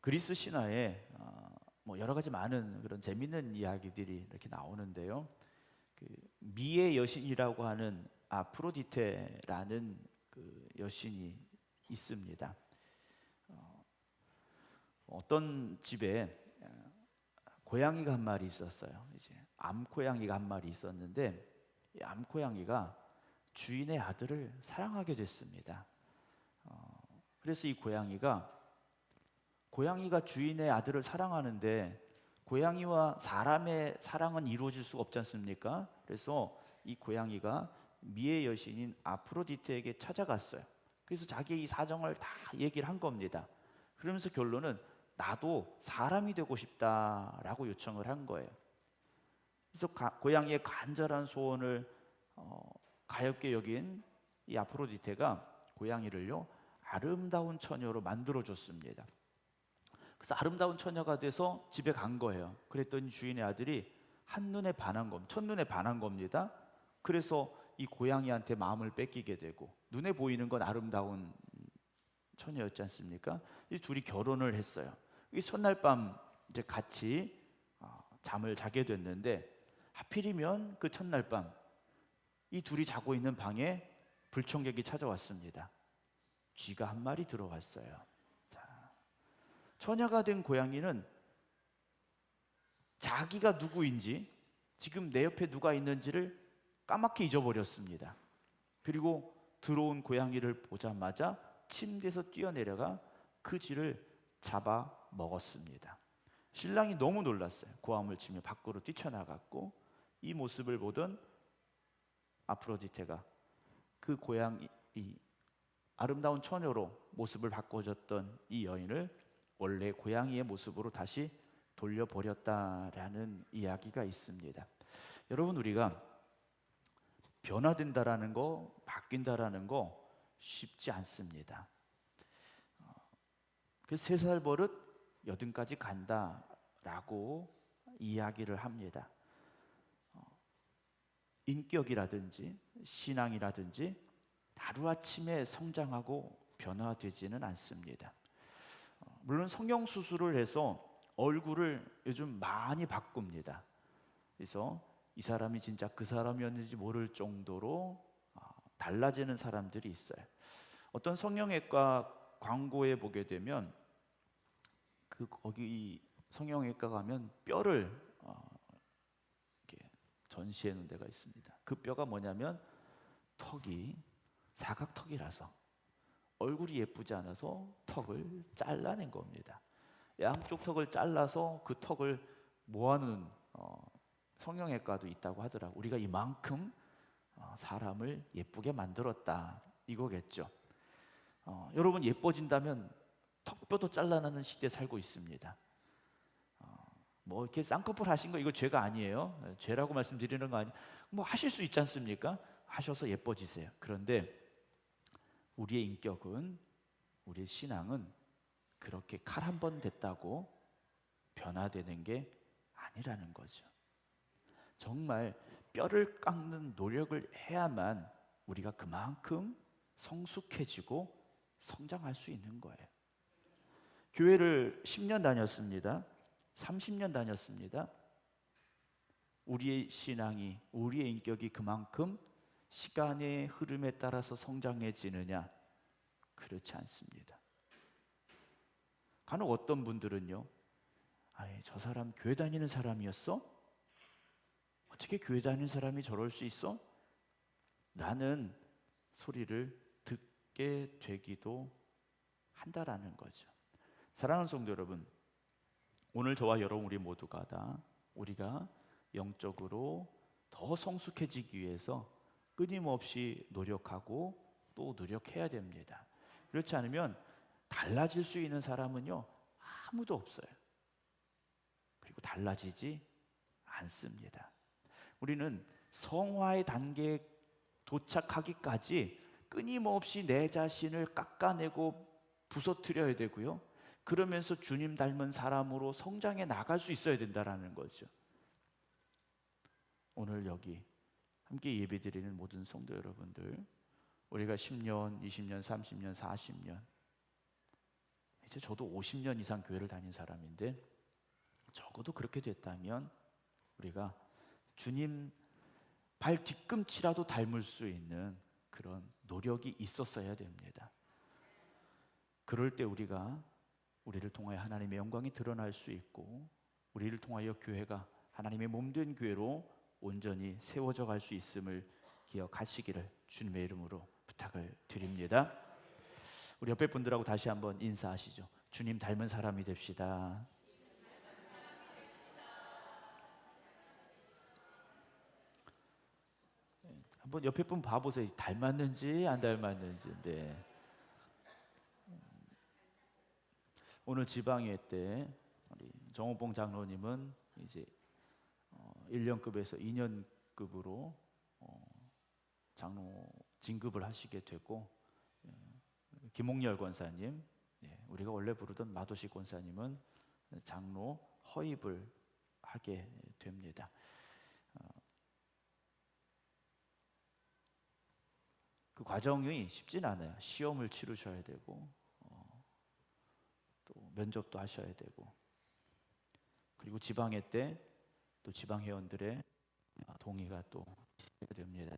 그리스 신화에 뭐 여러 가지 많은 그런 재밌는 이야기들이 이렇게 나오는데요. 그 미의 여신이라고 하는 아프로디테라는 그 여신이 있습니다. 어떤 집에 고양이가 한 마리 있었어요. 이제 암고양이가 한 마리 있었는데 이 암고양이가 주인의 아들을 사랑하게 됐습니다. 그래서 이 고양이가 주인의 아들을 사랑하는데 고양이와 사람의 사랑은 이루어질 수가 없지 않습니까? 그래서 이 고양이가 미의 여신인 아프로디테에게 찾아갔어요. 그래서 자기의 이 사정을 다 얘기를 한 겁니다. 그러면서 결론은 나도 사람이 되고 싶다라고 요청을 한 거예요. 그래서 고양이의 간절한 소원을 가엾게 여긴 이 아프로디테가 고양이를요 아름다운 처녀로 만들어 줬습니다. 그래서 아름다운 처녀가 돼서 집에 간 거예요. 그랬더니 주인의 아들이 첫눈에 반한 겁니다. 그래서 이 고양이한테 마음을 뺏기게 되고 눈에 보이는 건 아름다운 처녀였지 않습니까? 이 둘이 결혼을 했어요. 이 첫날 밤 이제 같이 잠을 자게 됐는데 하필이면 그 첫날 밤 이 둘이 자고 있는 방에 불청객이 찾아왔습니다. 쥐가 한 마리 들어왔어요. 처녀가 된 고양이는 자기가 누구인지 지금 내 옆에 누가 있는지를 까맣게 잊어버렸습니다. 그리고 들어온 고양이를 보자마자 침대에서 뛰어내려가 그 쥐를 잡아 먹었습니다. 신랑이 너무 놀랐어요. 고함을 치며 밖으로 뛰쳐나갔고 이 모습을 보던 아프로디테가 그 고양이, 이 아름다운 처녀로 모습을 바꿔줬던 이 여인을 원래 고양이의 모습으로 다시 돌려버렸다라는 이야기가 있습니다. 여러분, 우리가 변화된다라는 거, 바뀐다라는 거 쉽지 않습니다. 그래서 3살 버릇 80까지 간다라고 이야기를 합니다. 인격이라든지 신앙이라든지 하루아침에 성장하고 변화되지는 않습니다. 물론 성형수술을 해서 얼굴을 요즘 많이 바꿉니다. 그래서 이 사람이 진짜 그 사람이었는지 모를 정도로 달라지는 사람들이 있어요. 어떤 성형외과 광고에 보게 되면 거기 성형외과 가면 뼈를 이렇게 전시해 놓은 데가 있습니다. 그 뼈가 뭐냐면 턱이 사각턱이라서 얼굴이 예쁘지 않아서 턱을 잘라낸 겁니다. 양쪽 턱을 잘라서 그 턱을 모아놓은 성형외과도 있다고 하더라고요. 우리가 이만큼 사람을 예쁘게 만들었다 이거겠죠. 여러분, 예뻐진다면 턱뼈도 잘라내는 시대에 살고 있습니다. 뭐 이렇게 쌍꺼풀 하신 거 이거 죄가 아니에요. 죄라고 말씀드리는 거 아니에요. 뭐 하실 수 있지 않습니까? 하셔서 예뻐지세요. 그런데 우리의 인격은, 우리의 신앙은 그렇게 칼 한 번 댔다고 변화되는 게 아니라는 거죠. 정말 뼈를 깎는 노력을 해야만 우리가 그만큼 성숙해지고 성장할 수 있는 거예요. 교회를 10년 다녔습니다. 30년 다녔습니다. 우리의 신앙이, 우리의 인격이 그만큼 시간의 흐름에 따라서 성장해지느냐? 그렇지 않습니다. 간혹 어떤 분들은요, 저 사람 교회 다니는 사람이었어? 어떻게 교회 다니는 사람이 저럴 수 있어? 라는 소리를 듣게 되기도 한다라는 거죠. 사랑하는 성도 여러분, 오늘 저와 여러분 우리 모두가 다 우리가 영적으로 더 성숙해지기 위해서 끊임없이 노력하고 또 노력해야 됩니다. 그렇지 않으면 달라질 수 있는 사람은요 아무도 없어요. 그리고 달라지지 않습니다. 우리는 성화의 단계에 도착하기까지 끊임없이 내 자신을 깎아내고 부서뜨려야 되고요. 그러면서 주님 닮은 사람으로 성장해 나갈 수 있어야 된다는 거죠. 오늘 여기 함께 예배드리는 모든 성도 여러분들, 우리가 10년, 20년, 30년, 40년 이제 저도 50년 이상 교회를 다닌 사람인데 적어도 그렇게 됐다면 우리가 주님 발 뒤꿈치라도 닮을 수 있는 그런 노력이 있었어야 됩니다. 그럴 때 우리를 통하여 하나님의 영광이 드러날 수 있고 우리를 통하여 교회가 하나님의 몸된 교회로 온전히 세워져 갈 수 있음을 기억하시기를 주님의 이름으로 부탁을 드립니다. 우리 옆에 분들하고 다시 한번 인사하시죠. 주님 닮은 사람이 됩시다. 한번 옆에 분 봐보세요. 닮았는지 안 닮았는지. 네. 오늘 지방회 때 우리 정호봉 장로님은 이제 1년급에서 2년급으로 장로 진급을 하시게 되고, 김홍열 권사님, 우리가 원래 부르던 마도식 권사님은 장로 허입을 하게 됩니다. 그 과정이 쉽진 않아요. 시험을 치르셔야 되고 또 면접도 하셔야 되고, 그리고 지방회 때 또 지방 회원들의 동의가 또 있어야 됩니다.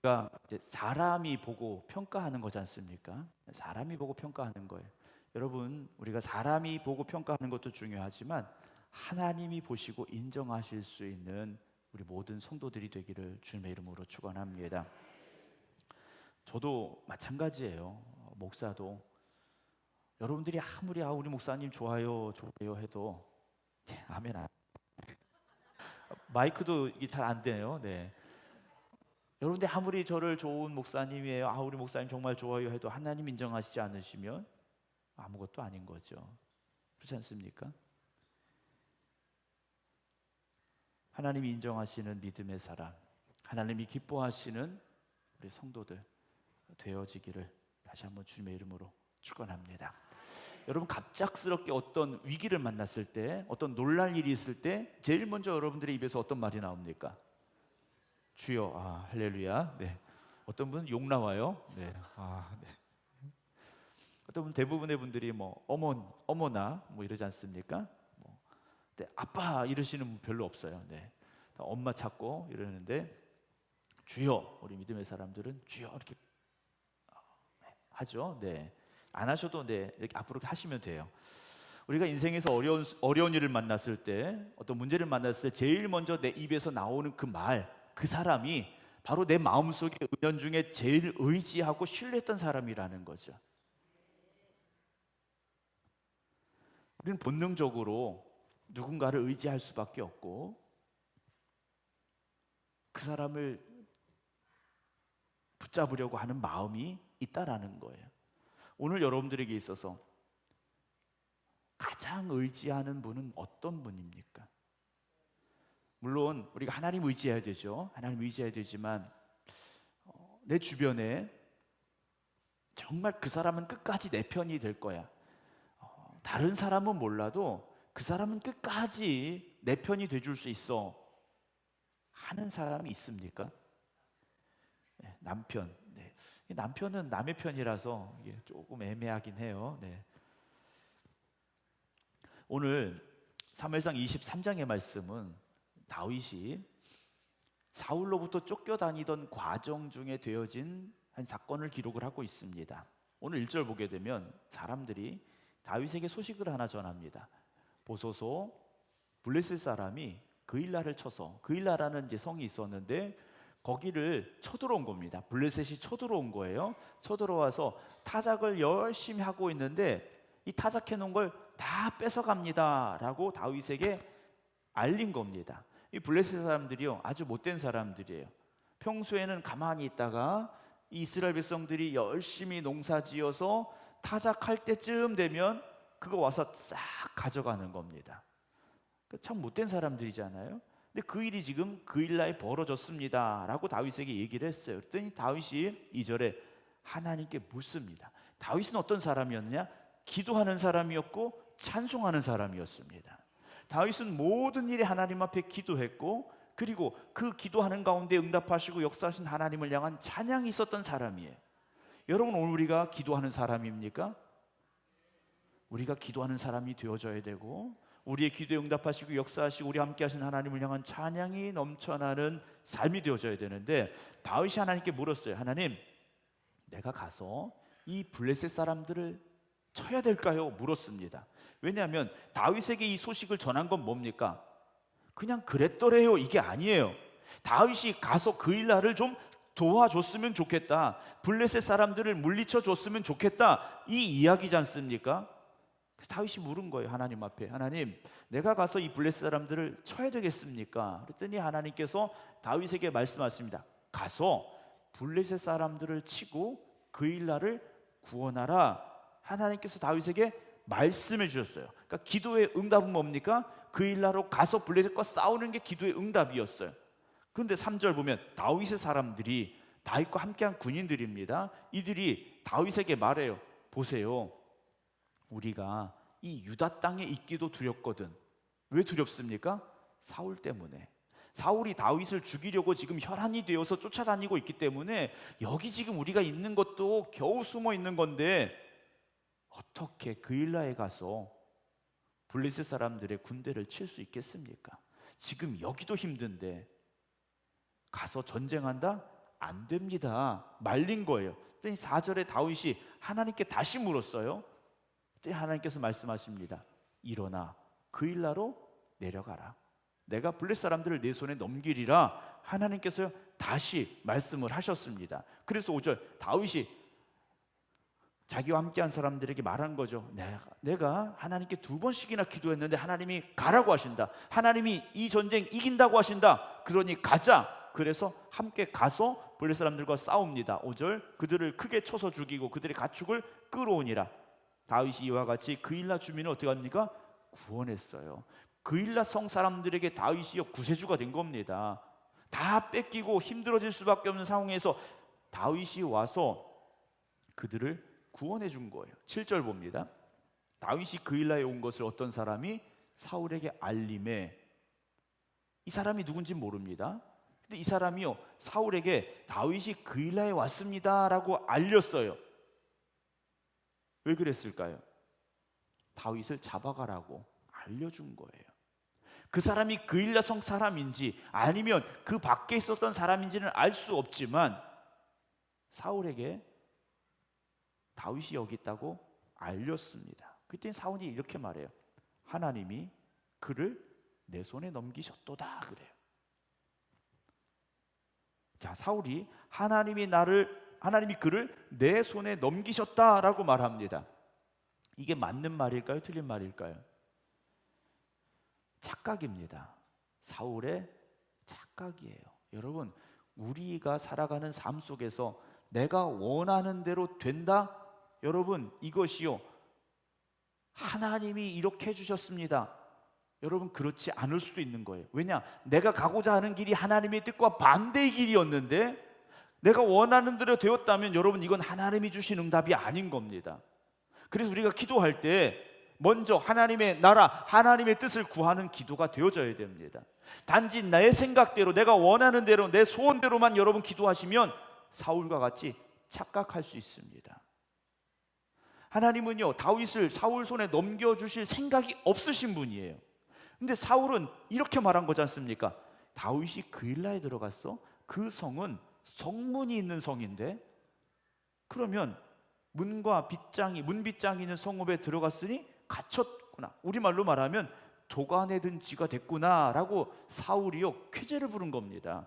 그러니까 이제 사람이 보고 평가하는 거지 않습니까? 사람이 보고 평가하는 거예요. 여러분, 우리가 사람이 보고 평가하는 것도 중요하지만 하나님이 보시고 인정하실 수 있는 우리 모든 성도들이 되기를 주님의 이름으로 축원합니다. 저도 마찬가지예요. 목사도 여러분들이 아무리 우리 목사님 좋아요 해도 아멘 안. 마이크도 이게 잘 안 되네요. 네. 여러분들 아무리 저를 좋은 목사님이에요, 우리 목사님 정말 좋아요 해도 하나님 인정하시지 않으시면 아무것도 아닌 거죠. 그렇지 않습니까? 하나님이 인정하시는 믿음의 사람, 하나님이 기뻐하시는 우리 성도들 되어지기를 다시 한번 주님의 이름으로 축원합니다. 여러분, 갑작스럽게 어떤 위기를 만났을 때, 어떤 놀랄 일이 있을 때 제일 먼저 여러분들의 입에서 어떤 말이 나옵니까? 주여. 할렐루야. 네. 어떤 분은 욕 나와요. 네. 네. 어떤 분, 대부분의 분들이 어머나 이러지 않습니까? 근데 아빠 이러시는 분 별로 없어요. 네. 엄마 찾고 이러는데 주여, 우리 믿음의 사람들은 주여 이렇게 하죠. 네. 안 하셔도 이렇게 앞으로 하시면 돼요. 우리가 인생에서 어려운 일을 만났을 때, 어떤 문제를 만났을 때 제일 먼저 내 입에서 나오는 그 사람이 바로 내 마음속에 은연중에 제일 의지하고 신뢰했던 사람이라는 거죠. 우리는 본능적으로 누군가를 의지할 수밖에 없고 그 사람을 붙잡으려고 하는 마음이 있다라는 거예요. 오늘 여러분들에게 있어서 가장 의지하는 분은 어떤 분입니까? 물론 우리가 하나님 의지해야 되죠. 하나님 의지해야 되지만 내 주변에 정말 그 사람은 끝까지 내 편이 될 거야, 다른 사람은 몰라도 그 사람은 끝까지 내 편이 돼줄 수 있어 하는 사람이 있습니까? 남편. 남편은 남의 편이라서 이게 조금 애매하긴 해요. 오늘 사무엘상 23장의 말씀은 다윗이 사울로부터 쫓겨다니던 과정 중에 되어진 한 사건을 기록을 하고 있습니다. 오늘 1절 보게 되면 사람들이 다윗에게 소식을 하나 전합니다. 보소서, 블레셋 사람이 그일라를 쳐서, 그일라라는 이제 성이 있었는데 거기를 쳐들어온 겁니다. 블레셋이 쳐들어온 거예요. 쳐들어와서 타작을 열심히 하고 있는데 이 타작해 놓은 걸 다 뺏어갑니다 라고 다윗에게 알린 겁니다. 이 블레셋 사람들이요, 아주 못된 사람들이에요. 평소에는 가만히 있다가 이 이스라엘 백성들이 열심히 농사지어서 타작할 때쯤 되면 그거 와서 싹 가져가는 겁니다. 참 못된 사람들이잖아요. 근데 그 일이 지금 그일라에 벌어졌습니다 라고 다윗에게 얘기를 했어요. 그랬더니 다윗이 2절에 하나님께 묻습니다. 다윗은 어떤 사람이었느냐? 기도하는 사람이었고 찬송하는 사람이었습니다. 다윗은 모든 일에 하나님 앞에 기도했고, 그리고 그 기도하는 가운데 응답하시고 역사하신 하나님을 향한 찬양이 있었던 사람이에요. 여러분, 오늘 우리가 기도하는 사람입니까? 우리가 기도하는 사람이 되어져야 되고, 우리의 기도에 응답하시고 역사하시고 우리 함께 하신 하나님을 향한 찬양이 넘쳐나는 삶이 되어져야 되는데, 다윗이 하나님께 물었어요. 하나님, 내가 가서 이 블레셋 사람들을 쳐야 될까요? 물었습니다. 왜냐하면 다윗에게 이 소식을 전한 건 뭡니까? 그냥 그랬더래요, 이게 아니에요. 다윗이 가서 그 일날을 좀 도와줬으면 좋겠다, 블레셋 사람들을 물리쳐 줬으면 좋겠다, 이 이야기지 않습니까? 그래서 다윗이 물은 거예요. 하나님 앞에, 하나님, 내가 가서 이 블레셋 사람들을 쳐야 되겠습니까? 그랬더니 하나님께서 다윗에게 말씀하십니다. 가서 블레셋 사람들을 치고 그 일날을 구원하라. 하나님께서 다윗에게 말씀해 주셨어요. 그러니까 기도의 응답은 뭡니까? 그 일날로 가서 블레셋과 싸우는 게 기도의 응답이었어요. 그런데 3절 보면 다윗의 사람들이, 다윗과 함께한 군인들입니다. 이들이 다윗에게 말해요. 보세요, 우리가 이 유다 땅에 있기도 두렵거든. 왜 두렵습니까? 사울 때문에. 사울이 다윗을 죽이려고 지금 혈안이 되어서 쫓아다니고 있기 때문에 여기 지금 우리가 있는 것도 겨우 숨어 있는 건데 어떻게 그 일라에 가서 블레셋 사람들의 군대를 칠 수 있겠습니까? 지금 여기도 힘든데 가서 전쟁한다? 안 됩니다. 말린 거예요. 그랬더니 4절에 다윗이 하나님께 다시 물었어요. 그때 하나님께서 말씀하십니다. 일어나 그 일라로 내려가라. 내가 블레셋 사람들을 내 손에 넘기리라. 하나님께서 다시 말씀을 하셨습니다. 그래서 5절 다윗이 자기와 함께한 사람들에게 말한 거죠. 내가 하나님께 2번씩이나 기도했는데 하나님이 가라고 하신다. 하나님이 이 전쟁 이긴다고 하신다. 그러니 가자. 그래서 함께 가서 블레셋 사람들과 싸웁니다. 5절 그들을 크게 쳐서 죽이고 그들의 가축을 끌어오니라. 다윗이 이와 같이 그일라 주민을 어떻게 합니까? 구원했어요. 그일라 성 사람들에게 다윗이요 구세주가 된 겁니다. 다 뺏기고 힘들어질 수밖에 없는 상황에서 다윗이 와서 그들을 구원해 준 거예요. 7절 봅니다. 다윗이 그일라에 온 것을 어떤 사람이 사울에게 알림해. 이 사람이 누군지 모릅니다. 근데 이 사람이요 사울에게 다윗이 그일라에 왔습니다 라고 알렸어요. 왜 그랬을까요? 다윗을 잡아가라고 알려준 거예요. 그 사람이 그일라 성 사람인지 아니면 그 밖에 있었던 사람인지는 알 수 없지만 사울에게 다윗이 여기 있다고 알렸습니다. 그때 사울이 이렇게 말해요. 하나님이 그를 내 손에 넘기셨도다 그래요. 자, 사울이 하나님이 그를 내 손에 넘기셨다라고 말합니다. 이게 맞는 말일까요? 틀린 말일까요? 착각입니다. 사울의 착각이에요. 여러분, 우리가 살아가는 삶 속에서 내가 원하는 대로 된다? 여러분, 이것이요 하나님이 이렇게 해주셨습니다. 여러분, 그렇지 않을 수도 있는 거예요. 왜냐? 내가 가고자 하는 길이 하나님의 뜻과 반대의 길이었는데 내가 원하는 대로 되었다면 여러분, 이건 하나님이 주신 응답이 아닌 겁니다. 그래서 우리가 기도할 때 먼저 하나님의 나라, 하나님의 뜻을 구하는 기도가 되어져야 됩니다. 단지 나의 생각대로, 내가 원하는 대로, 내 소원대로만 여러분 기도하시면 사울과 같이 착각할 수 있습니다. 하나님은요 다윗을 사울 손에 넘겨주실 생각이 없으신 분이에요. 근데 사울은 이렇게 말한 거지 않습니까? 다윗이 그일라에 들어갔어? 그 성은 성문이 있는 성인데 그러면 문과 빗장이, 문빗장이 있는 성읍에 들어갔으니 갇혔구나. 우리말로 말하면 도관에 든 쥐가 됐구나 라고 사울이요 쾌재를 부른 겁니다.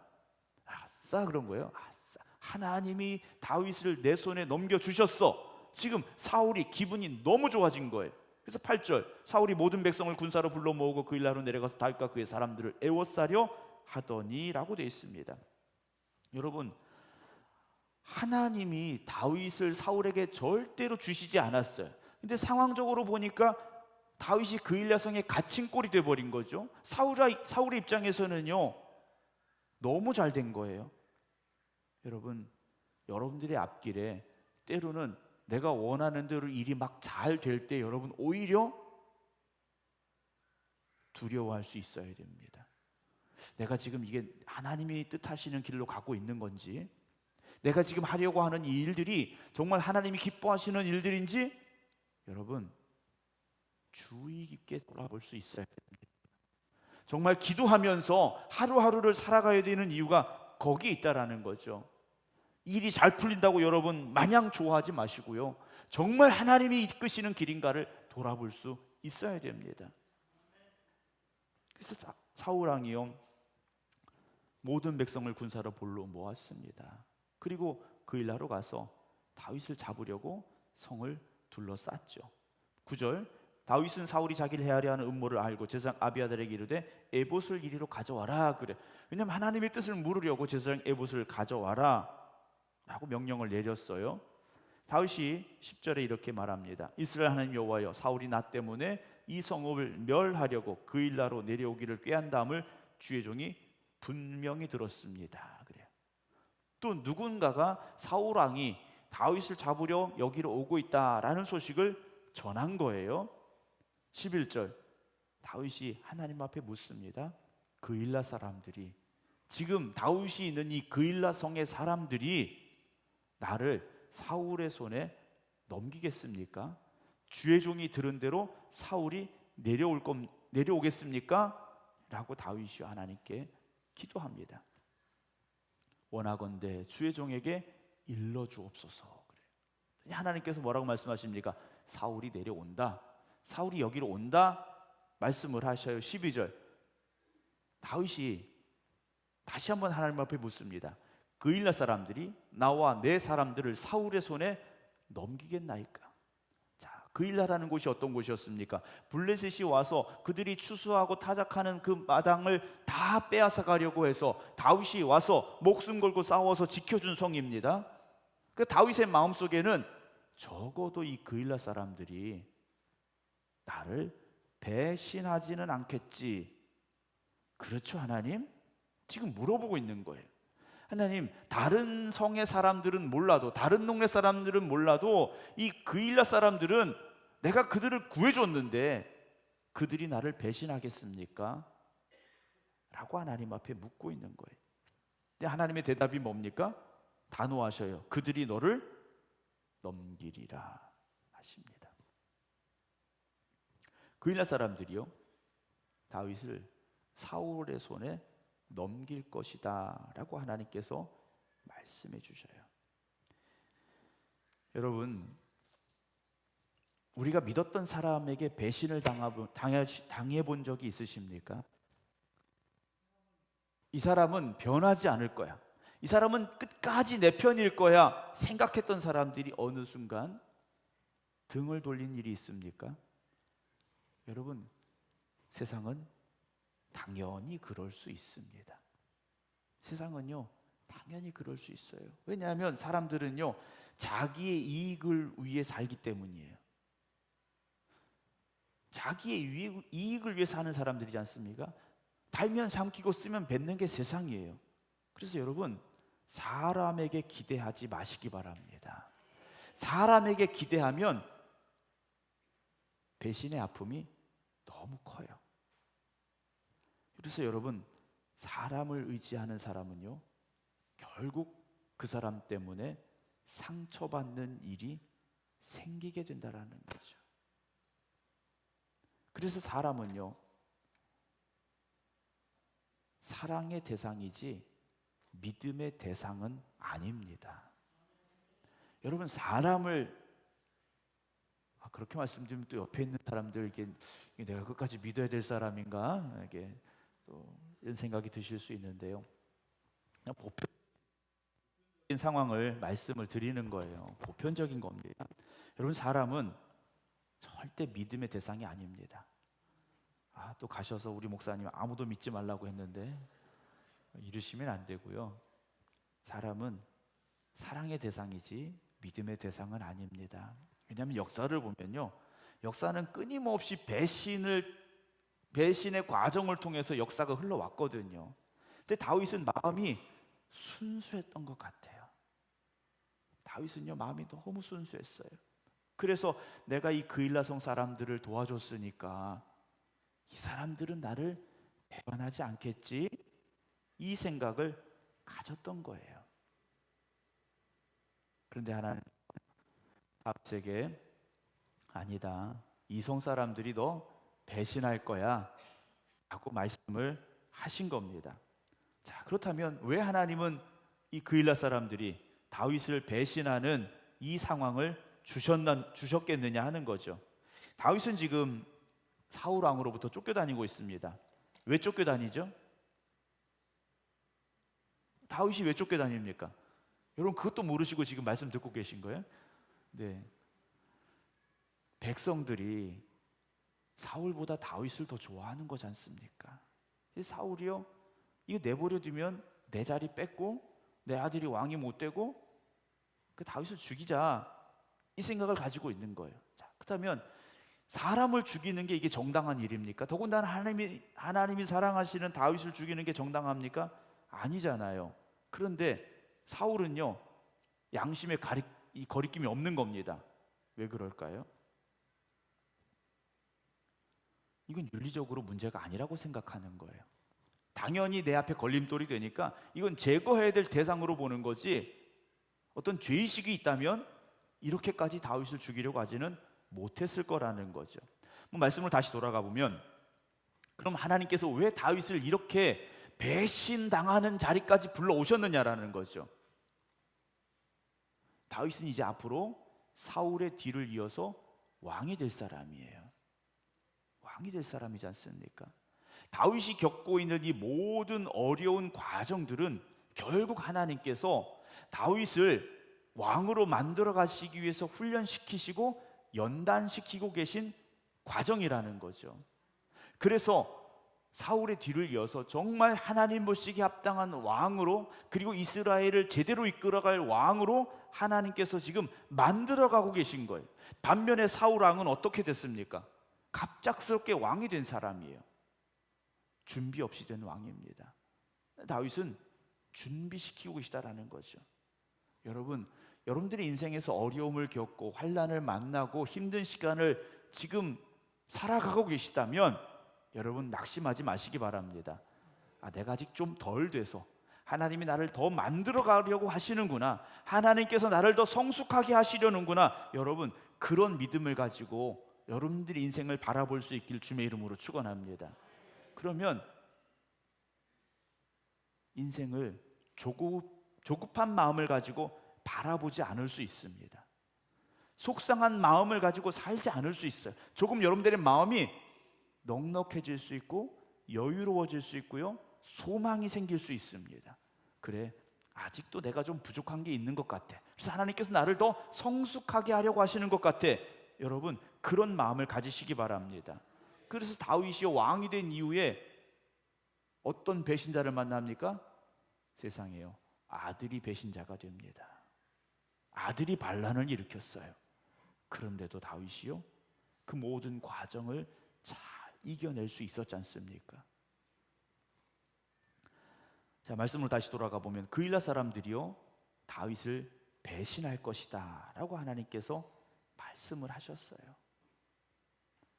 아싸 그런 거예요. 아싸, 하나님이 다윗을 내 손에 넘겨주셨어. 지금 사울이 기분이 너무 좋아진 거예요. 그래서 8절 사울이 모든 백성을 군사로 불러 모으고 그 일라로 내려가서 다윗과 그의 사람들을 애워싸려 하더니 라고 되어 있습니다. 여러분, 하나님이 다윗을 사울에게 절대로 주시지 않았어요. 근데 상황적으로 보니까 다윗이 그 일라 성에 갇힌 꼴이 돼버린 거죠. 사울의 입장에서는요 너무 잘 된 거예요. 여러분, 여러분들의 앞길에 때로는 내가 원하는 대로 일이 막 잘 될 때 여러분 오히려 두려워할 수 있어야 됩니다. 내가 지금 이게 하나님이 뜻하시는 길로 가고 있는 건지, 내가 지금 하려고 하는 이 일들이 정말 하나님이 기뻐하시는 일들인지 여러분 주의 깊게 돌아볼 수 있어야 됩니다. 정말 기도하면서 하루하루를 살아가야 되는 이유가 거기에 있다라는 거죠. 일이 잘 풀린다고 여러분 마냥 좋아하지 마시고요. 정말 하나님이 이끄시는 길인가를 돌아볼 수 있어야 됩니다. 그래서 사울 왕이요, 모든 백성을 군사로 볼로 모았습니다. 그리고 그 일하러 가서 다윗을 잡으려고 성을 둘러쌌죠. 9절, 다윗은 사울이 자기를 헤아려 하는 음모를 알고 제사장 아비아달에게 이르되 에봇을 이리로 가져와라 그래. 왜냐하면 하나님의 뜻을 물으려고 제사장 에봇을 가져와라 라고 명령을 내렸어요. 다윗이 10절에 이렇게 말합니다. 이스라엘 하나님 여호와여, 사울이 나 때문에 이 성읍을 멸하려고 그 일나로 내려오기를 꾀한 다음을 주의 종이 분명히 들었습니다. 그래요. 또 누군가가 사울 왕이 다윗을 잡으려 여기로 오고 있다라는 소식을 전한 거예요. 11절, 다윗이 하나님 앞에 묻습니다. 그일라 사람들이, 지금 다윗이 있는 이 그일라 성의 사람들이 나를 사울의 손에 넘기겠습니까? 주의 종이 들은 대로 사울이 내려오겠습니까? 라고 다윗이 하나님께 기도합니다. 원하건대 주의 종에게 일러 주옵소서. 그래요. 하나님께서 뭐라고 말씀하십니까? 사울이 내려온다, 사울이 여기로 온다 말씀을 하셔요. 12절, 다윗이 다시 한번 하나님 앞에 묻습니다. 그일라 사람들이 나와 내 사람들을 사울의 손에 넘기겠나이까? 자, 그일라라는 곳이 어떤 곳이었습니까? 블레셋이 와서 그들이 추수하고 타작하는 그 마당을 다 빼앗아 가려고 해서 다윗이 와서 목숨 걸고 싸워서 지켜준 성입니다. 그 다윗의 마음속에는 적어도 이 그일라 사람들이 나를 배신하지는 않겠지. 그렇죠, 하나님? 지금 물어보고 있는 거예요. 하나님, 다른 성의 사람들은 몰라도, 다른 동네 사람들은 몰라도 이 그일라 사람들은 내가 그들을 구해줬는데 그들이 나를 배신하겠습니까? 라고 하나님 앞에 묻고 있는 거예요. 근데 하나님의 대답이 뭡니까? 단호하셔요. 그들이 너를 넘기리라 하십니다. 그일라 사람들이요, 다윗을 사울의 손에 넘길 것이다 라고 하나님께서 말씀해 주셔요. 여러분, 우리가 믿었던 사람에게 배신을 당해 본 적이 있으십니까? 이 사람은 변하지 않을 거야, 이 사람은 끝까지 내 편일 거야 생각했던 사람들이 어느 순간 등을 돌린 일이 있습니까? 여러분, 세상은 당연히 그럴 수 있습니다. 세상은요, 당연히 그럴 수 있어요. 왜냐하면 사람들은요, 자기의 이익을 위해 살기 때문이에요. 자기의 이익을 위해 사는 사람들이지 않습니까? 달면 삼키고 쓰면 뱉는 게 세상이에요. 그래서 여러분, 사람에게 기대하지 마시기 바랍니다. 사람에게 기대하면 배신의 아픔이 너무 커요. 그래서 여러분, 사람을 의지하는 사람은요, 결국 그 사람 때문에 상처받는 일이 생기게 된다라는 거죠. 그래서 사람은요, 사랑의 대상이지 믿음의 대상은 아닙니다. 여러분, 사람을 그렇게 말씀드리면 또 옆에 있는 사람들, 이게 내가 끝까지 믿어야 될 사람인가, 이게 또 이런 생각이 드실 수 있는데요. 그냥 보편적인 상황을 말씀을 드리는 거예요. 보편적인 겁니다. 여러분, 사람은 절대 믿음의 대상이 아닙니다. 또 가셔서 우리 목사님 아무도 믿지 말라고 했는데 이러시면 안 되고요. 사람은 사랑의 대상이지 믿음의 대상은 아닙니다. 왜냐하면 역사를 보면요, 역사는 끊임없이 배신의 과정을 통해서 역사가 흘러왔거든요. 근데 다윗은 마음이 순수했던 것 같아요. 다윗은요, 마음이 너무 순수했어요. 그래서 내가 이 그일라성 사람들을 도와줬으니까 이 사람들은 나를 배반하지 않겠지, 이 생각을 가졌던 거예요. 그런데 하나님 다윗에게 아니다, 이성 사람들이 너 배신할 거야 라고 말씀을 하신 겁니다. 자, 그렇다면 왜 하나님은 이 그일라 사람들이 다윗을 배신하는 이 상황을 주셨겠느냐 하는 거죠. 다윗은 지금 사울 왕으로부터 쫓겨다니고 있습니다. 왜 쫓겨다니죠? 다윗이 왜 쫓겨다닙니까? 여러분 그것도 모르시고 지금 말씀 듣고 계신 거예요? 네. 백성들이 사울보다 다윗을 더 좋아하는 거지 않습니까? 사울이요, 이거 내버려 두면 내 자리 뺏고 내 아들이 왕이 못 되고 그 다윗을 죽이자, 이 생각을 가지고 있는 거예요. 자, 그렇다면 사람을 죽이는 게 이게 정당한 일입니까? 더군다나 하나님이 사랑하시는 다윗을 죽이는 게 정당합니까? 아니잖아요. 그런데 사울은요, 양심의 거리낌이 없는 겁니다. 왜 그럴까요? 이건 윤리적으로 문제가 아니라고 생각하는 거예요. 당연히 내 앞에 걸림돌이 되니까 이건 제거해야 될 대상으로 보는 거지, 어떤 죄의식이 있다면 이렇게까지 다윗을 죽이려고 하지는 못했을 거라는 거죠. 말씀을 다시 돌아가 보면, 그럼 하나님께서 왜 다윗을 이렇게 배신당하는 자리까지 불러오셨느냐라는 거죠. 다윗은 이제 앞으로 사울의 뒤를 이어서 왕이 될 사람이에요. 왕이 될 사람이지 않습니까? 다윗이 겪고 있는 이 모든 어려운 과정들은 결국 하나님께서 다윗을 왕으로 만들어 가시기 위해서 훈련시키시고 연단시키고 계신 과정이라는 거죠. 그래서 사울의 뒤를 이어서 정말 하나님 보시기에 합당한 왕으로, 그리고 이스라엘을 제대로 이끌어갈 왕으로 하나님께서 지금 만들어가고 계신 거예요. 반면에 사울 왕은 어떻게 됐습니까? 갑작스럽게 왕이 된 사람이에요. 준비 없이 된 왕입니다. 다윗은 준비시키고 계시다라는 거죠. 여러분들의 인생에서 어려움을 겪고 환난을 만나고 힘든 시간을 지금 살아가고 계시다면 여러분 낙심하지 마시기 바랍니다. 내가 아직 좀 덜 돼서 하나님이 나를 더 만들어 가려고 하시는구나, 하나님께서 나를 더 성숙하게 하시려는구나, 여러분 그런 믿음을 가지고 여러분들의 인생을 바라볼 수 있길 주님의 이름으로 축원합니다. 그러면 인생을 조급한 마음을 가지고 바라보지 않을 수 있습니다. 속상한 마음을 가지고 살지 않을 수 있어요. 조금 여러분들의 마음이 넉넉해질 수 있고 여유로워질 수 있고요, 소망이 생길 수 있습니다. 그래, 아직도 내가 좀 부족한 게 있는 것 같아. 그래서 하나님께서 나를 더 성숙하게 하려고 하시는 것 같아. 여러분 그런 마음을 가지시기 바랍니다. 그래서 다윗이 왕이 된 이후에 어떤 배신자를 만납니까? 세상에요, 아들이 배신자가 됩니다. 아들이 반란을 일으켰어요. 그런데도 다윗이요, 그 모든 과정을 잘 이겨낼 수 있었지 않습니까? 자, 말씀으로 다시 돌아가 보면 그일라 사람들이요, 다윗을 배신할 것이다 라고 하나님께서 말씀을 하셨어요.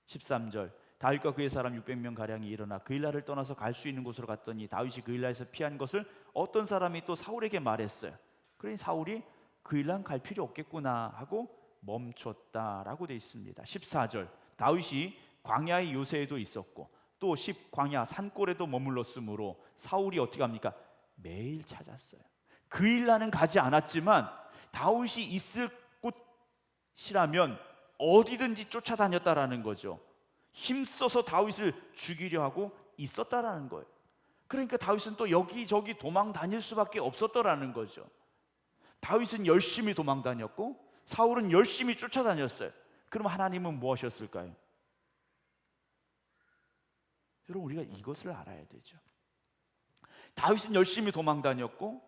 13절, 다윗과 그의 사람 600명 가량이 일어나 그일라를 떠나서 갈 수 있는 곳으로 갔더니 다윗이 그일라에서 피한 것을 어떤 사람이 또 사울에게 말했어요. 그러니 사울이 그일라는 갈 필요 없겠구나 하고 멈췄다라고 되어 있습니다. 14절, 다윗이 광야의 요새에도 있었고 또 광야 산골에도 머물렀으므로 사울이 어떻게 합니까? 매일 찾았어요. 그일라는 가지 않았지만 다윗이 있을 곳이라면 어디든지 쫓아다녔다라는 거죠. 힘써서 다윗을 죽이려 하고 있었다라는 거예요. 그러니까 다윗은 또 여기저기 도망 다닐 수밖에 없었더라는 거죠. 다윗은 열심히 도망 다녔고 사울은 열심히 쫓아다녔어요. 그럼 하나님은 뭐 하셨을까요? 여러분 우리가 이것을 알아야 되죠. 다윗은 열심히 도망 다녔고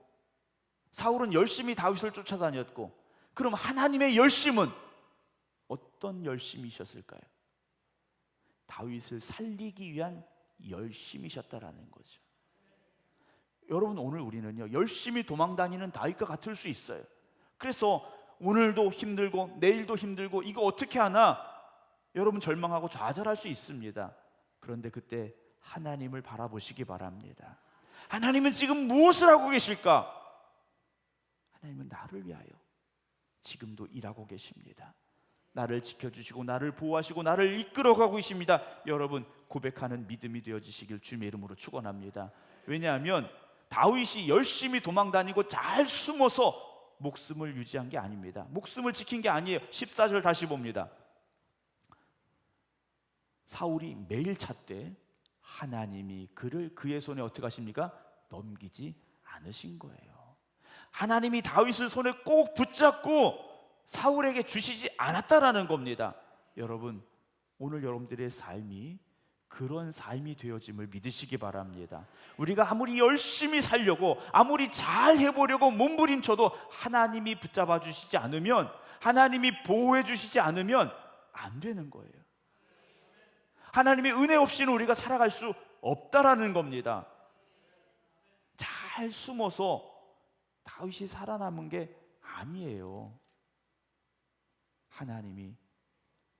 사울은 열심히 다윗을 쫓아다녔고, 그럼 하나님의 열심은 어떤 열심이셨을까요? 다윗을 살리기 위한 열심이셨다라는 거죠. 여러분 오늘 우리는요, 열심히 도망 다니는 다윗과 같을 수 있어요. 그래서 오늘도 힘들고 내일도 힘들고 이거 어떻게 하나 여러분 절망하고 좌절할 수 있습니다. 그런데 그때 하나님을 바라보시기 바랍니다. 하나님은 지금 무엇을 하고 계실까? 하나님은 나를 위하여 지금도 일하고 계십니다. 나를 지켜주시고 나를 보호하시고 나를 이끌어가고 계십니다. 여러분, 고백하는 믿음이 되어지시길 주님의 이름으로 축원합니다. 왜냐하면 다윗이 열심히 도망다니고 잘 숨어서 목숨을 유지한 게 아닙니다. 목숨을 지킨 게 아니에요. 14절 다시 봅니다. 사울이 매일 찾되 하나님이 그를 그의 손에 어떻게 하십니까? 넘기지 않으신 거예요. 하나님이 다윗을 손에 꼭 붙잡고 사울에게 주시지 않았다라는 겁니다. 여러분, 오늘 여러분들의 삶이 그런 삶이 되어짐을 믿으시기 바랍니다. 우리가 아무리 열심히 살려고 아무리 잘 해보려고 몸부림쳐도 하나님이 붙잡아 주시지 않으면, 하나님이 보호해 주시지 않으면 안 되는 거예요. 하나님의 은혜 없이는 우리가 살아갈 수 없다라는 겁니다. 잘 숨어서 다윗이 살아남은 게 아니에요. 하나님이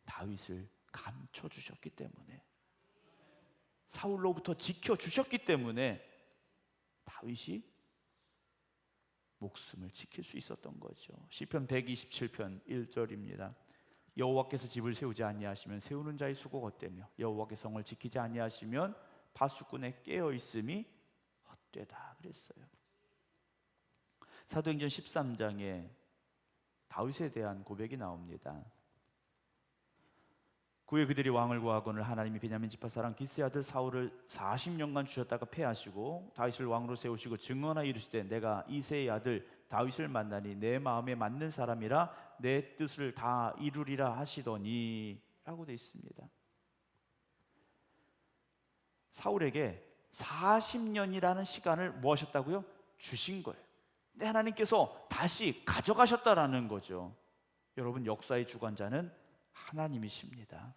다윗을 감춰주셨기 때문에, 사울로부터 지켜주셨기 때문에 다윗이 목숨을 지킬 수 있었던 거죠. 시편 127편 1절입니다. 여호와께서 집을 세우지 아니하시면 세우는 자의 수고 헛되며 여호와께서 성을 지키지 아니하시면 파수꾼의 깨어 있음이 헛되다 그랬어요. 사도행전 13장에 다윗에 대한 고백이 나옵니다. 구에 그들이 왕을 구하거늘 하나님이 베냐민 지파 사람 기스의 아들 사울을 40년간 주셨다가 패하시고 다윗을 왕으로 세우시고 증언하 이르시되 내가 이새의 아들 다윗을 만나니 내 마음에 맞는 사람이라 내 뜻을 다 이루리라 하시더니 라고 되어 있습니다. 사울에게 40년이라는 시간을 뭐 하셨다고요? 주신 거예요. 근데 하나님께서 다시 가져가셨다라는 거죠. 여러분, 역사의 주관자는 하나님이십니다.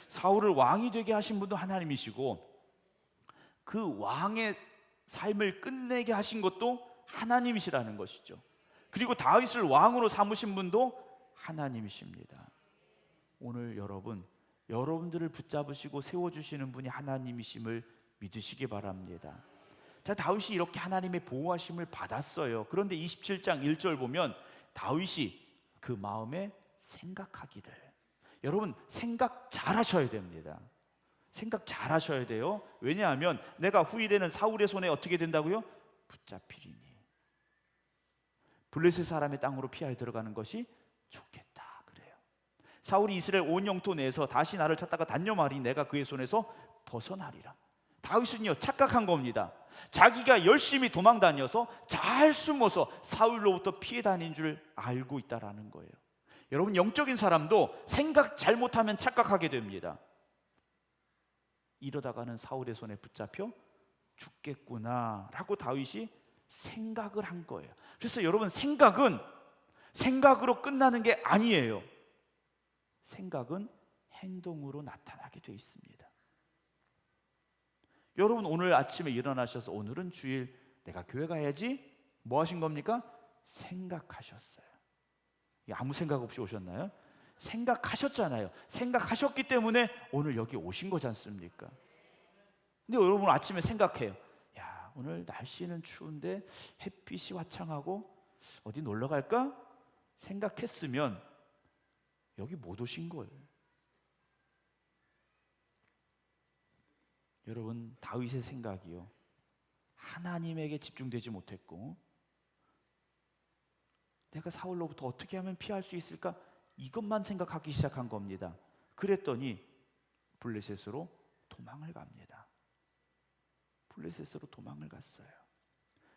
사울을 왕이 되게 하신 분도 하나님이시고 그 왕의 삶을 끝내게 하신 것도 하나님이시라는 것이죠. 그리고 다윗을 왕으로 삼으신 분도 하나님이십니다. 오늘 여러분들을 붙잡으시고 세워주시는 분이 하나님이심을 믿으시기 바랍니다. 자, 다윗이 이렇게 하나님의 보호하심을 받았어요. 그런데 27장 1절 보면 다윗이 그 마음에 생각하기를, 여러분 생각 잘 하셔야 됩니다. 생각 잘 하셔야 돼요. 왜냐하면 내가 후이되는 사울의 손에 어떻게 된다고요? 붙잡히리니 블레셋 사람의 땅으로 피하여 들어가는 것이 좋겠다 그래요. 사울이 이스라엘 온 영토 내에서 다시 나를 찾다가 단념하리 내가 그의 손에서 벗어나리라. 다윗은요 착각한 겁니다. 자기가 열심히 도망다녀서 잘 숨어서 사울로부터 피해 다닌 줄 알고 있다라는 거예요. 여러분, 영적인 사람도 생각 잘못하면 착각하게 됩니다. 이러다가는 사울의 손에 붙잡혀 죽겠구나 라고 다윗이 생각을 한 거예요. 그래서 여러분, 생각은 생각으로 끝나는 게 아니에요. 생각은 행동으로 나타나게 돼 있습니다. 여러분, 오늘 아침에 일어나셔서 오늘은 주일 내가 교회 가야지 뭐 하신 겁니까? 생각하셨어요. 아무 생각 없이 오셨나요? 생각하셨잖아요. 생각하셨기 때문에 오늘 여기 오신 거지 않습니까? 근데 여러분 아침에 생각해요. 야, 오늘 날씨는 추운데 햇빛이 화창하고 어디 놀러 갈까? 생각했으면 여기 못 오신 거예요. 여러분, 다윗의 생각이요 하나님에게 집중되지 못했고, 내가 사울로부터 어떻게 하면 피할 수 있을까? 이것만 생각하기 시작한 겁니다. 그랬더니 블레셋으로 도망을 갑니다. 블레셋으로 도망을 갔어요.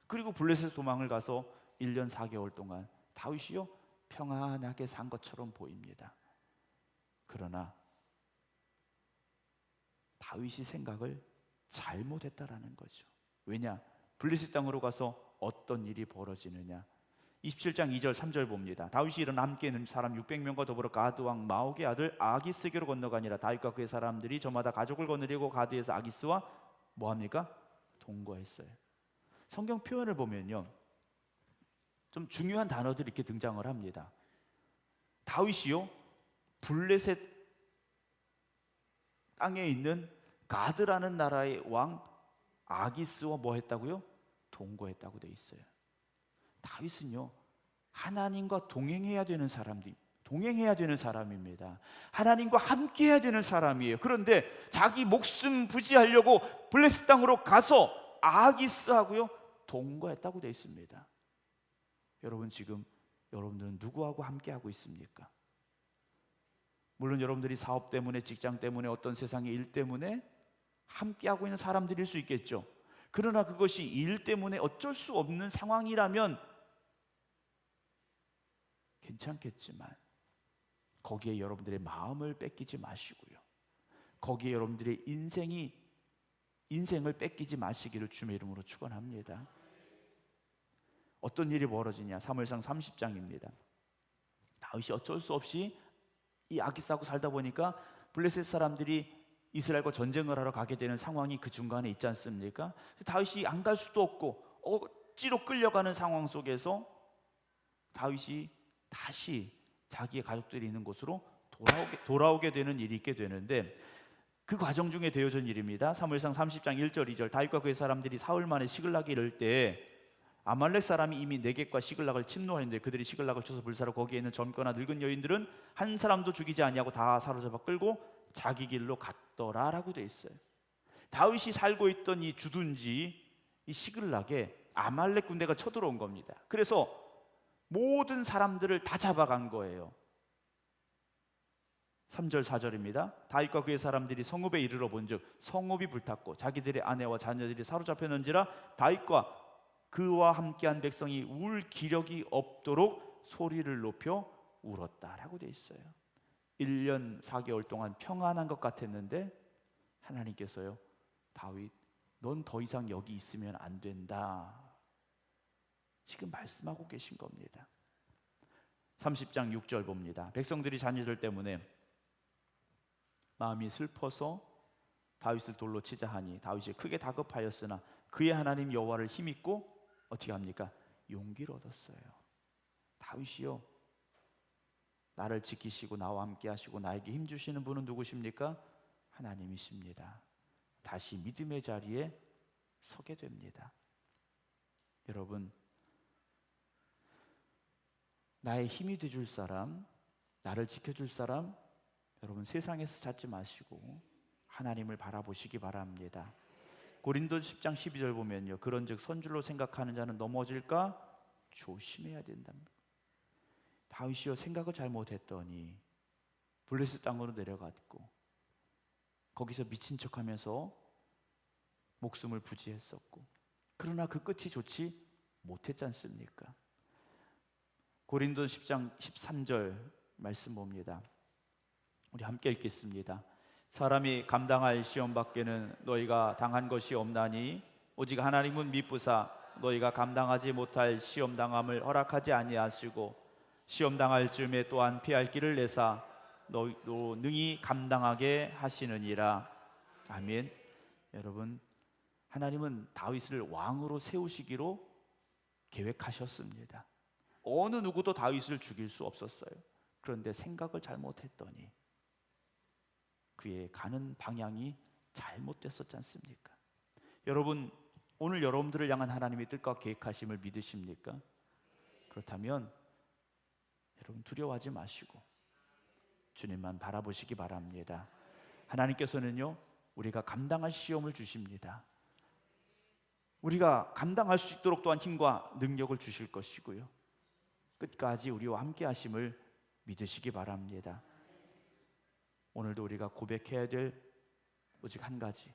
그리고 블레셋 도망을 가서 1년 4개월 동안 다윗이요 평안하게 산 것처럼 보입니다. 그러나 다윗이 생각을 잘못했다라는 거죠. 왜냐? 블레셋 땅으로 가서 어떤 일이 벌어지느냐? 27장 2절 3절 봅니다. 다윗이 일어나 함께 있는 사람 600명과 더불어 가드 왕 마옥의 아들 아기스에게로 건너가니라. 다윗과 그의 사람들이 저마다 가족을 거느리고 가드에서 아기스와 뭐합니까? 동거했어요. 성경 표현을 보면요 좀 중요한 단어들이 이렇게 등장을 합니다. 다윗이요 블레셋 땅에 있는 가드라는 나라의 왕 아기스와 뭐 했다고요? 동거했다고 돼 있어요. 다윗은요 하나님과 동행해야 되는 사람이 동행해야 되는 사람입니다. 하나님과 함께 해야 되는 사람이에요. 그런데 자기 목숨 부지하려고 블레셋 땅으로 가서 아기스하고요 동거했다고 되어 있습니다. 여러분, 지금 여러분들은 누구하고 함께 하고 있습니까? 물론 여러분들이 사업 때문에, 직장 때문에, 어떤 세상의 일 때문에 함께 하고 있는 사람들일 수 있겠죠. 그러나 그것이 일 때문에 어쩔 수 없는 상황이라면 괜찮겠지만 거기에 여러분들의 마음을 뺏기지 마시고요, 거기에 여러분들의 인생을 뺏기지 마시기를 주의 이름으로 축원합니다. 어떤 일이 벌어지냐? 사무엘상 30장입니다. 다윗이 어쩔 수 없이 이 아기스하고 살다 보니까 블레셋 사람들이 이스라엘과 전쟁을 하러 가게 되는 상황이 그 중간에 있지 않습니까? 다윗이 안 갈 수도 없고 억지로 끌려가는 상황 속에서 다윗이 다시 자기의 가족들이 있는 곳으로 돌아오게 되는 일이 있게 되는데, 그 과정 중에 되어진 일입니다. 사무엘상 30장 1절 2절. 다윗과 그의 사람들이 사흘 만에 시글락에 이를 때 아말렉 사람이 이미 네겝과 시글락을 침노하였는데 그들이 시글락을 쳐서 불사로 거기에 있는 젊거나 늙은 여인들은 한 사람도 죽이지 아니하고 다 사로잡아 끌고 자기 길로 갔더라라고 되어 있어요. 다윗이 살고 있던 이 주둔지, 이 시글락에 아말렉 군대가 쳐들어온 겁니다. 그래서 모든 사람들을 다 잡아간 거예요. 3절 4절입니다. 다윗과 그의 사람들이 성읍에 이르러 본즉 성읍이 불탔고 자기들의 아내와 자녀들이 사로잡혔는지라 다윗과 그와 함께한 백성이 울 기력이 없도록 소리를 높여 울었다라고 되어 있어요. 1년 4개월 동안 평안한 것 같았는데 하나님께서요, 다윗, 넌 더 이상 여기 있으면 안 된다, 지금 말씀하고 계신 겁니다. 30장 6절 봅니다. 백성들이 자녀들 때문에 마음이 슬퍼서 다윗을 돌로 치자 하니 다윗이 크게 다급하였으나 그의 하나님 여호와를 힘입고 어떻게 합니까? 용기를 얻었어요. 다윗이요, 나를 지키시고 나와 함께 하시고 나에게 힘 주시는 분은 누구십니까? 하나님이십니다. 다시 믿음의 자리에 서게 됩니다. 여러분, 나의 힘이 되줄 사람, 나를 지켜줄 사람, 여러분 세상에서 찾지 마시고 하나님을 바라보시기 바랍니다. 고린도서 10장 12절 보면요, 그런즉 선줄로 생각하는 자는 넘어질까 조심해야 된답니다. 다윗이요, 생각을 잘못했더니 블레셋 땅으로 내려갔고 거기서 미친 척하면서 목숨을 부지했었고, 그러나 그 끝이 좋지 못했지 않습니까? 고린도서 10장 13절 말씀 봅니다. 우리 함께 읽겠습니다. 사람이 감당할 시험 밖에는 너희가 당한 것이 없나니 오직 하나님은 미쁘사 너희가 감당하지 못할 시험 당함을 허락하지 아니하시고 시험 당할 즈음에 또한 피할 길을 내사 너희도 능히 감당하게 하시느니라. 아멘. 여러분, 하나님은 다윗을 왕으로 세우시기로 계획하셨습니다. 어느 누구도 다윗을 죽일 수 없었어요. 그런데 생각을 잘못했더니 그의 가는 방향이 잘못됐었지 않습니까? 여러분, 오늘 여러분들을 향한 하나님의 뜻과 계획하심을 믿으십니까? 그렇다면 여러분 두려워하지 마시고 주님만 바라보시기 바랍니다. 하나님께서는요, 우리가 감당할 시험을 주십니다. 우리가 감당할 수 있도록 또한 힘과 능력을 주실 것이고요, 끝까지 우리와 함께 하심을 믿으시기 바랍니다. 오늘도 우리가 고백해야 될 오직 한 가지,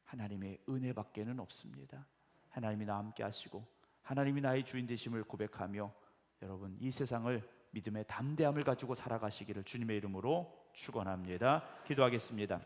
하나님의 은혜밖에는 없습니다. 하나님이 나와 함께 하시고 하나님이 나의 주인 되심을 고백하며 여러분 이 세상을 믿음의 담대함을 가지고 살아가시기를 주님의 이름으로 축원합니다. 기도하겠습니다.